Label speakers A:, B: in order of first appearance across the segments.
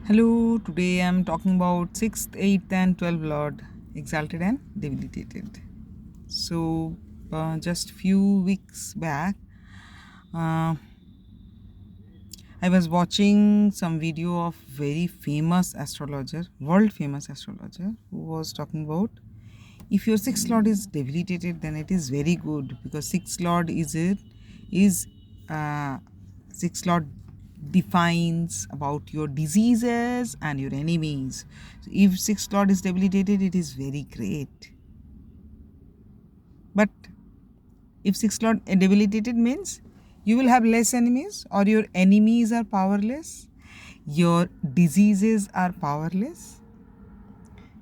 A: Hello, today I'm talking about 6th, 8th, and 12th Lord, exalted and debilitated. So, just few weeks back, uh, I was watching some video of very famous astrologer, world famous astrologer, who was talking about if your 6th Lord is debilitated, then it is very good because 6th Lord is uh, 6th Lord defines about your diseases and your enemies. So if 6th Lord is debilitated, it is very great. But if 6th Lord debilitated means you will have less enemies or your enemies are powerless, your diseases are powerless.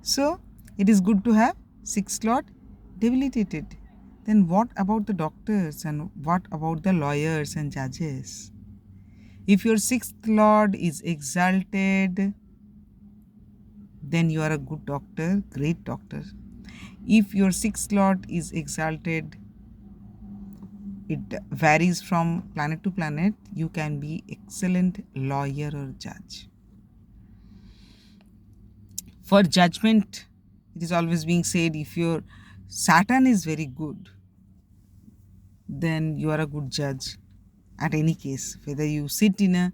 A: So it is good to have 6th Lord debilitated. Then what about the doctors and what about the lawyers and judges? If your 6th Lord is exalted, then you are a good doctor, great doctor. If your 6th Lord is exalted, it varies from planet to planet. You can be excellent lawyer or judge. For judgment, it is always being said if your Saturn is very good, then you are a good judge at any case, whether you sit in a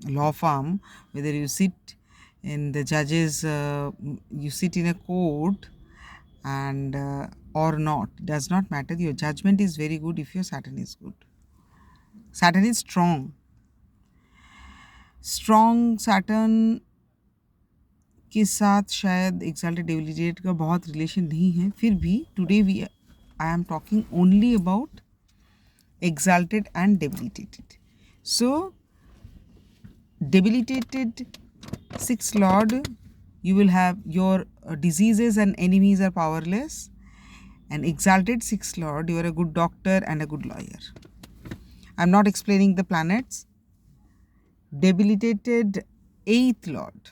A: law firm, whether you sit in the judges, you sit in a court and or not, does not matter. Your judgment is very good if your Saturn is good. Saturn is strong Saturn के साथ शायद exalted debilitated का बहुत relation नहीं है, फिर भी today we I am talking only about exalted and debilitated. So, debilitated 6th Lord, you will have your diseases and enemies are powerless. And exalted 6th Lord, you are a good doctor and a good lawyer. I'm not explaining the planets. Debilitated 8th Lord,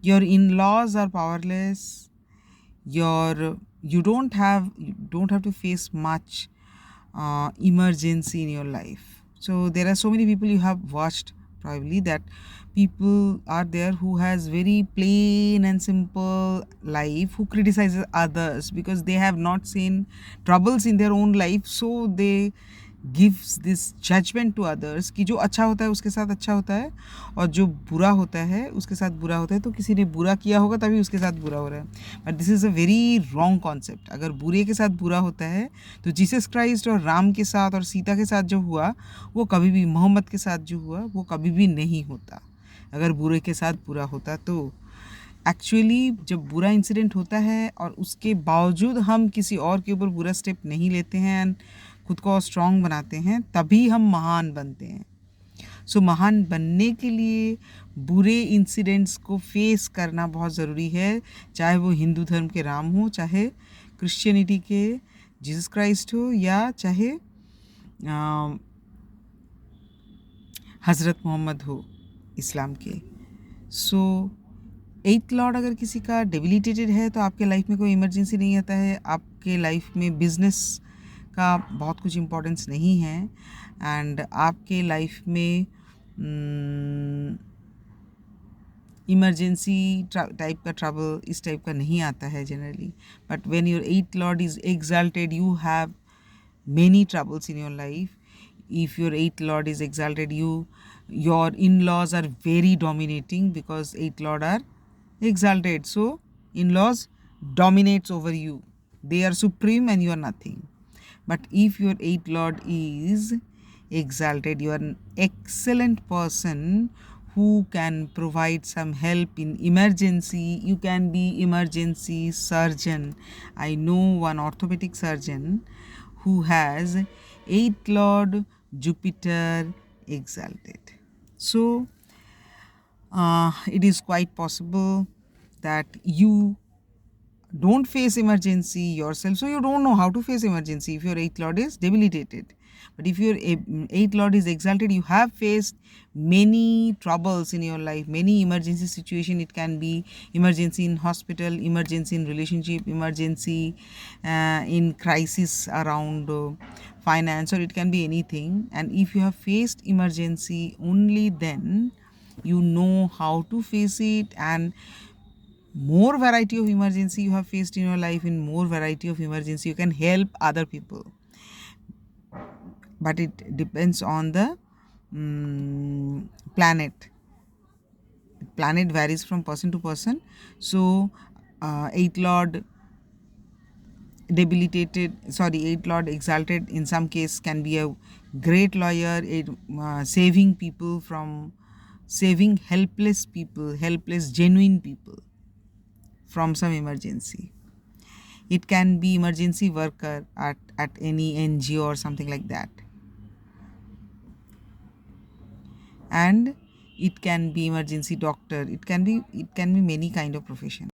A: your in-laws are powerless. You don't have to face much emergency in your life. So there are so many people you have watched probably that people are there who has very plain and simple life, who criticizes others because they have not seen troubles in their own life, so they gives this judgment to others कि जो अच्छा होता है उसके साथ अच्छा होता है और जो बुरा होता है उसके साथ बुरा होता है, तो किसी ने बुरा किया होगा तभी उसके साथ बुरा हो रहा है. But this is a very wrong concept. अगर बुरे के साथ बुरा होता है तो जीसस क्राइस्ट और राम के साथ और सीता के साथ जो हुआ वो कभी भी, मोहम्मद के साथ जो हुआ वो कभी भी नहीं होता. अगर बुरे के साथ बुरा होता तो एक्चुअली जब बुरा इंसिडेंट होता है और उसके बावजूद हम किसी और के ऊपर बुरा स्टेप नहीं लेते हैं एंड खुद को स्ट्रॉन्ग बनाते हैं, तभी हम महान बनते हैं. सो महान बनने के लिए बुरे इंसिडेंट्स को फेस करना बहुत ज़रूरी है, चाहे वो हिंदू धर्म के राम हो, चाहे क्रिश्चियनिटी के जीसस क्राइस्ट हो, या चाहे हज़रत मोहम्मद हो इस्लाम के. सो 8th लॉर्ड अगर किसी का डेबिलिटेटेड है तो आपके लाइफ में कोई इमरजेंसी नहीं आता है, आपके लाइफ में बिजनेस का बहुत कुछ इम्पोर्टेंस नहीं है एंड आपके लाइफ में इमरजेंसी टाइप का ट्रबल इस टाइप का नहीं आता है generally. But when your 8th Lord is exalted you have many troubles in your life. If your 8th lord is exalted, your in-laws are very dominating because 8th lord are exalted, so in-laws dominates over you, they are supreme and you are nothing. But if your 8th lord is exalted, you are an excellent person who can provide some help in emergency. You can be emergency surgeon. I know one orthopedic surgeon who has 8th lord Jupiter exalted. So it is quite possible that you don't face emergency yourself, so you don't know how to face emergency if your 8th lord is debilitated. But if your 8th lord is exalted, you have faced many troubles in your life, many emergency situation. It can be emergency in hospital, emergency in relationship, emergency in crisis around finance, or it can be anything. And if you have faced emergency, only then you know how to face it, and more variety of emergency you have faced in your life, in more variety of emergency you can help other people. But it depends on the planet. Planet varies from person to person. So eight lord eight lord exalted in some case can be a great lawyer, saving people from, saving helpless genuine people from some emergency. It can be emergency worker at any NGO or something like that, and it can be emergency doctor. It can be many kind of profession.